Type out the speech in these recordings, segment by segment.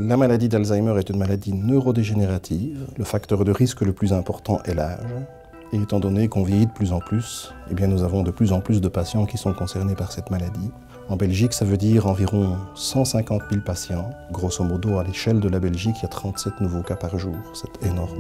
La maladie d'Alzheimer est une maladie neurodégénérative. Le facteur de risque le plus important est l'âge. Et étant donné qu'on vieillit de plus en plus, eh bien nous avons de plus en plus de patients qui sont concernés par cette maladie. En Belgique, ça veut dire environ 150 000 patients. Grosso modo, à l'échelle de la Belgique, il y a 37 nouveaux cas par jour. C'est énorme.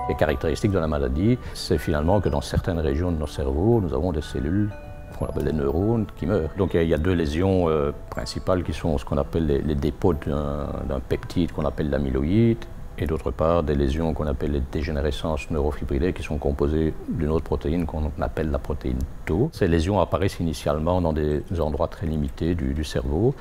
Les caractéristiques de la maladie, c'est finalement que dans certaines régions de nos cerveaux, nous avons des cellules qu'on appelle les neurones qui meurent. Donc il y a deux lésions principales qui sont ce qu'on appelle les dépôts d'un peptide qu'on appelle l'amyloïde, et d'autre part des lésions qu'on appelle les dégénérescences neurofibrillaires qui sont composées d'une autre protéine qu'on appelle la protéine Tau. Ces lésions apparaissent initialement dans des endroits très limités du cerveau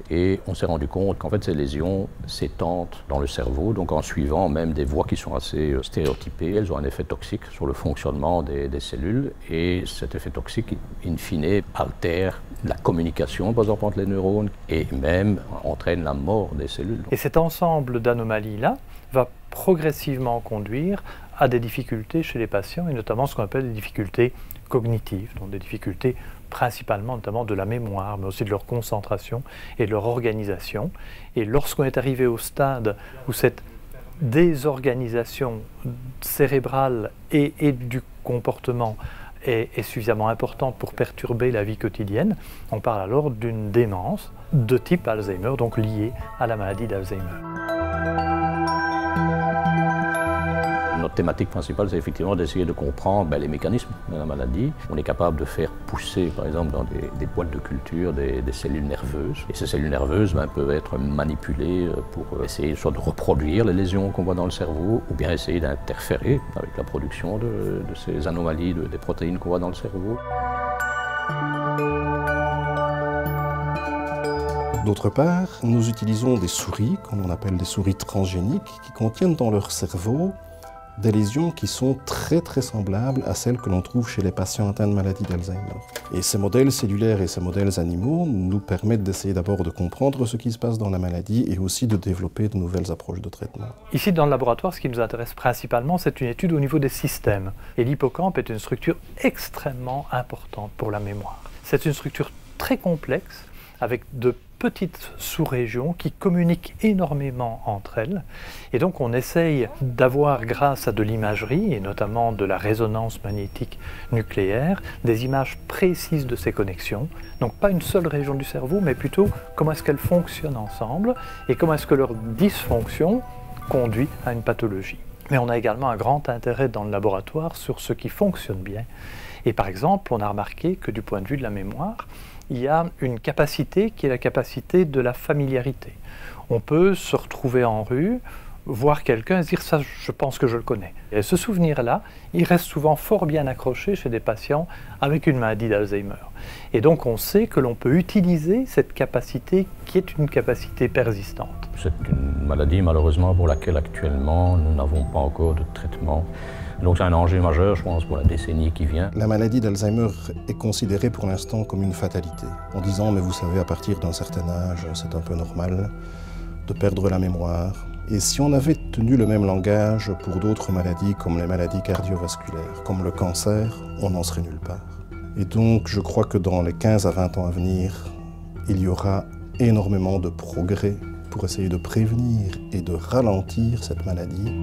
et on s'est rendu compte qu'en fait ces lésions s'étendent dans le cerveau, donc en suivant même des voies qui sont assez stéréotypées, elles ont un effet toxique sur le fonctionnement des cellules et cet effet toxique in fine altère la communication par exemple entre les neurones et même entraîne la mort des cellules. Et cet ensemble d'anomalies-là va progressivement conduire à des difficultés chez les patients, et notamment ce qu'on appelle des difficultés cognitives, donc des difficultés principalement notamment de la mémoire, mais aussi de leur concentration et de leur organisation. Et lorsqu'on est arrivé au stade où cette désorganisation cérébrale et du comportement est suffisamment importante pour perturber la vie quotidienne, on parle alors d'une démence de type Alzheimer, donc liée à la maladie d'Alzheimer. Notre thématique principale, c'est effectivement d'essayer de comprendre les mécanismes de la maladie. On est capable de faire pousser, par exemple, dans des boîtes de culture, des cellules nerveuses. Et ces cellules nerveuses peuvent être manipulées pour essayer soit de reproduire les lésions qu'on voit dans le cerveau, ou bien essayer d'interférer avec la production de ces anomalies, des protéines qu'on voit dans le cerveau. D'autre part, nous utilisons des souris, comme on appelle des souris transgéniques, qui contiennent dans leur cerveau des lésions qui sont très semblables à celles que l'on trouve chez les patients atteints de maladie d'Alzheimer. Et ces modèles cellulaires et ces modèles animaux nous permettent d'essayer d'abord de comprendre ce qui se passe dans la maladie et aussi de développer de nouvelles approches de traitement. Ici dans le laboratoire, ce qui nous intéresse principalement, c'est une étude au niveau des systèmes. Et l'hippocampe est une structure extrêmement importante pour la mémoire. C'est une structure très complexe avec de petites sous-régions qui communiquent énormément entre elles. Et donc on essaye d'avoir, grâce à de l'imagerie, et notamment de la résonance magnétique nucléaire, des images précises de ces connexions. Donc pas une seule région du cerveau, mais plutôt comment est-ce qu'elles fonctionnent ensemble et comment est-ce que leur dysfonction conduit à une pathologie. Mais on a également un grand intérêt dans le laboratoire sur ce qui fonctionne bien. Et par exemple, on a remarqué que du point de vue de la mémoire, il y a une capacité qui est la capacité de la familiarité. On peut se retrouver en rue, voir quelqu'un et se dire « ça, je pense que je le connais ». Et ce souvenir-là, il reste souvent fort bien accroché chez des patients avec une maladie d'Alzheimer. Et donc on sait que l'on peut utiliser cette capacité qui est une capacité persistante. C'est une maladie malheureusement pour laquelle actuellement nous n'avons pas encore de traitement. Donc c'est un enjeu majeur, je pense, pour la décennie qui vient. La maladie d'Alzheimer est considérée pour l'instant comme une fatalité, en disant « mais vous savez, à partir d'un certain âge, c'est un peu normal de perdre la mémoire ». Et si on avait tenu le même langage pour d'autres maladies, comme les maladies cardiovasculaires, comme le cancer, on n'en serait nulle part. Et donc je crois que dans les 15 à 20 ans à venir, il y aura énormément de progrès pour essayer de prévenir et de ralentir cette maladie.